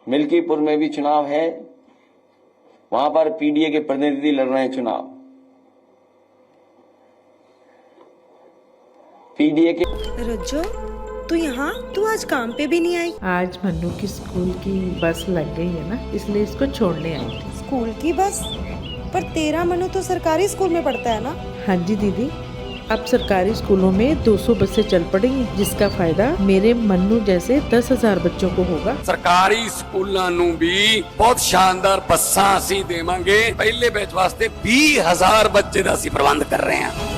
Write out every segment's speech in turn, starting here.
मिल्कीपुर में भी चुनाव है, वहां पर पीडीए के प्रतिनिधि लड़ रहे हैं चुनाव। पीडीए के रज्जो, तू आज काम पे भी नहीं आई? आज मन्नू की स्कूल की बस लग गई है ना, इसलिए इसको छोड़ने आई थी। स्कूल की बस? पर तेरा मनु तो सरकारी स्कूल में पढ़ता है ना? हाँ जी दीदी, अब सरकारी स्कूलों में 200 बसें चल पड़ेंगी, जिसका फायदा मेरे मन्नू जैसे 10,000 बच्चों को होगा। सरकारी स्कूलों नू भी बहुत शानदार बसां असीं देवांगे। पहले बैच वास्ते 20,000 बच्चे दा असीं प्रबंध कर रहे हैं।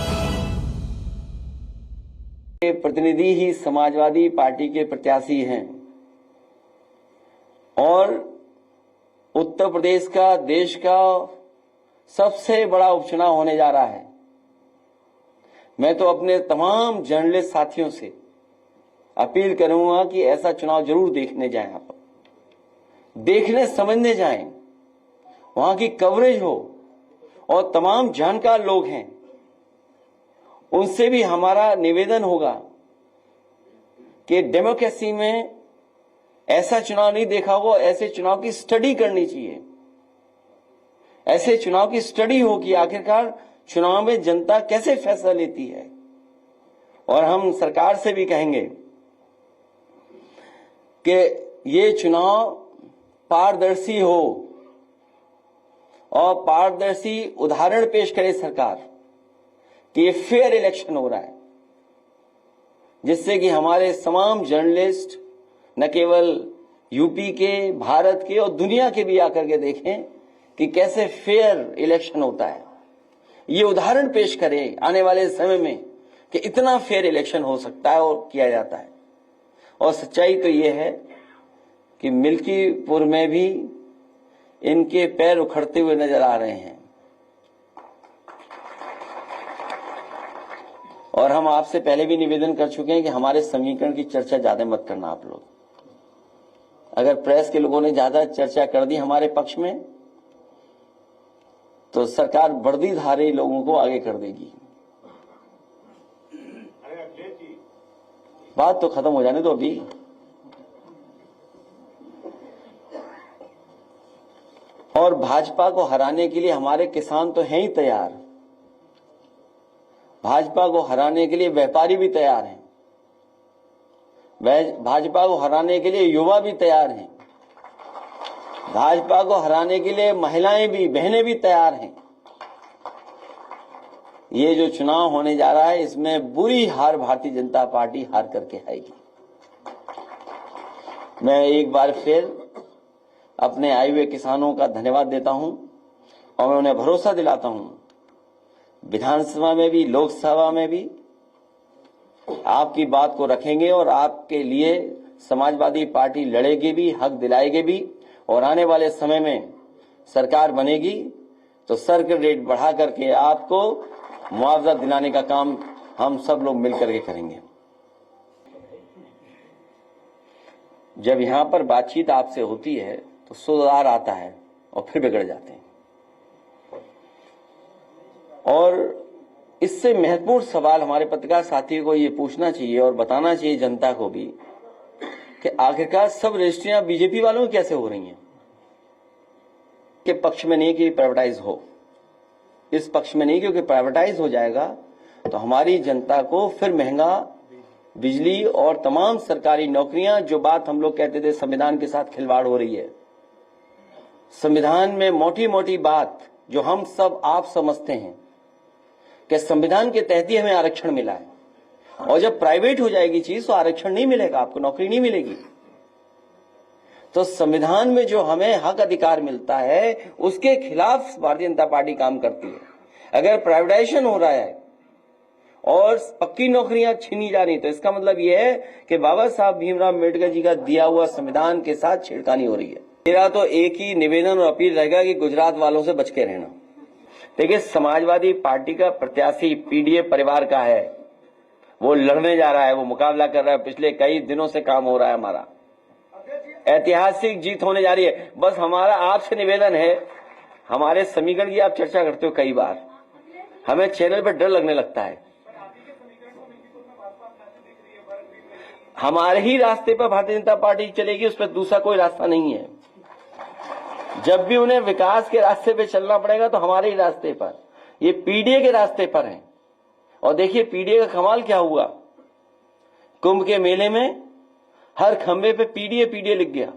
प्रतिनिधि ही समाजवादी पार्टी के प्रत्याशी हैं और उत्तर प्रदेश का, देश का सबसे बड़ा उपचुनाव होने जा रहा है। मैं तो अपने तमाम जर्नलिस्ट साथियों से अपील करूंगा कि ऐसा चुनाव जरूर देखने जाएं, आप देखने समझने जाएं, वहां की कवरेज हो और तमाम जानकार लोग हैं, उनसे भी हमारा निवेदन होगा कि डेमोक्रेसी में ऐसा चुनाव नहीं देखा होगा, ऐसे चुनाव की स्टडी करनी चाहिए। ऐसे चुनाव की स्टडी हो कि आखिरकार चुनाव में जनता कैसे फैसला लेती है। और हम सरकार से भी कहेंगे कि ये चुनाव पारदर्शी हो और पारदर्शी उदाहरण पेश करे सरकार कि ये फेयर इलेक्शन हो रहा है, जिससे कि हमारे तमाम जर्नलिस्ट न केवल यूपी के, भारत के और दुनिया के भी आकर के देखें कि कैसे फेयर इलेक्शन होता है। ये उदाहरण पेश करें आने वाले समय में कि इतना फेयर इलेक्शन हो सकता है और किया जाता है। और सच्चाई तो ये है कि मिल्कीपुर में भी इनके पैर उखड़ते हुए नजर आ रहे हैं। और हम आपसे पहले भी निवेदन कर चुके हैं कि हमारे समीकरण की चर्चा ज्यादा मत करना आप लोग। अगर प्रेस के लोगों ने ज्यादा चर्चा कर दी हमारे पक्ष में तो सरकार वर्दीधारी लोगों को आगे कर देगी। बात तो खत्म हो जाने दो अभी। और भाजपा को हराने के लिए हमारे किसान तो हैं ही तैयार, भाजपा को हराने के लिए व्यापारी भी तैयार हैं, भाजपा को हराने के लिए युवा भी तैयार हैं, भाजपा को हराने के लिए महिलाएं भी, बहनें भी तैयार हैं। ये जो चुनाव होने जा रहा है इसमें बुरी हार भारतीय जनता पार्टी हार करके आएगी। मैं एक बार फिर अपने आए हुए किसानों का धन्यवाद देता हूं और मैं उन्हें भरोसा दिलाता हूं विधानसभा में भी, लोकसभा में भी आपकी बात को रखेंगे और आपके लिए समाजवादी पार्टी लड़ेगी भी, हक दिलाएगी भी। और आने वाले समय में सरकार बनेगी तो सर्किल रेट बढ़ा करके आपको मुआवजा दिलाने का काम हम सब लोग मिलकर के करेंगे। जब यहां पर बातचीत आपसे होती है तो सुधार आता है और फिर बिगड़ जाते हैं। और इससे महत्वपूर्ण सवाल हमारे पत्रकार साथियों को ये पूछना चाहिए और बताना चाहिए जनता को भी कि आखिरकार सब रजिस्ट्रियां बीजेपी वालों में कैसे हो रही हैं। के पक्ष में नहीं कि प्राइवेटाइज हो, इस पक्ष में नहीं, क्योंकि प्राइवेटाइज हो जाएगा तो हमारी जनता को फिर महंगा बिजली और तमाम सरकारी नौकरियां, जो बात हम लोग कहते थे संविधान के साथ खिलवाड़ हो रही है। संविधान में मोटी मोटी बात जो हम सब आप समझते हैं कि संविधान के तहत ही हमें आरक्षण मिला है, और जब प्राइवेट हो जाएगी चीज तो आरक्षण नहीं मिलेगा, आपको नौकरी नहीं मिलेगी। तो संविधान में जो हमें हक अधिकार मिलता है उसके खिलाफ भारतीय जनता पार्टी काम करती है। अगर प्राइवेटाइजेशन हो रहा है और पक्की नौकरियां छीनी जा रही तो इसका मतलब यह है कि बाबा साहब भीमराव अम्बेडकर जी का दिया हुआ संविधान के साथ छेड़खानी हो रही है। मेरा तो एक ही निवेदन और अपील रहेगा कि गुजरात वालों से बच के रहना। देखिए, समाजवादी पार्टी का प्रत्याशी पीडीए परिवार का है, वो लड़ने जा रहा है, वो मुकाबला कर रहा है। पिछले कई दिनों से काम हो रहा है, हमारा ऐतिहासिक जीत होने जा रही है। बस हमारा आपसे निवेदन है, हमारे समीकरण की आप चर्चा करते हो कई बार, हमें चैनल पर डर लगने लगता है। हमारे ही रास्ते पर भारतीय जनता पार्टी चलेगी, उस पर दूसरा कोई रास्ता नहीं है। जब भी उन्हें विकास के रास्ते पे चलना पड़ेगा तो हमारे ही रास्ते पर, ये पीडीए के रास्ते पर है। और देखिए पीडीए का कमाल क्या हुआ, कुंभ के मेले में हर खंबे पे पीडीए पीडीए लिख गया।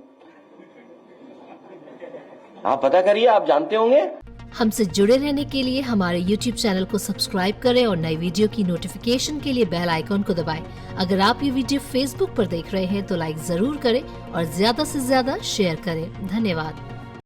आप पता करिए, आप जानते होंगे। हमसे जुड़े रहने के लिए हमारे YouTube चैनल को सब्सक्राइब करें और नई वीडियो की नोटिफिकेशन के लिए बेल आइकॉन को दबाएं। अगर आप ये वीडियो Facebook पर देख रहे हैं तो लाइक जरूर करें और ज्यादा से ज्यादा शेयर करें। धन्यवाद।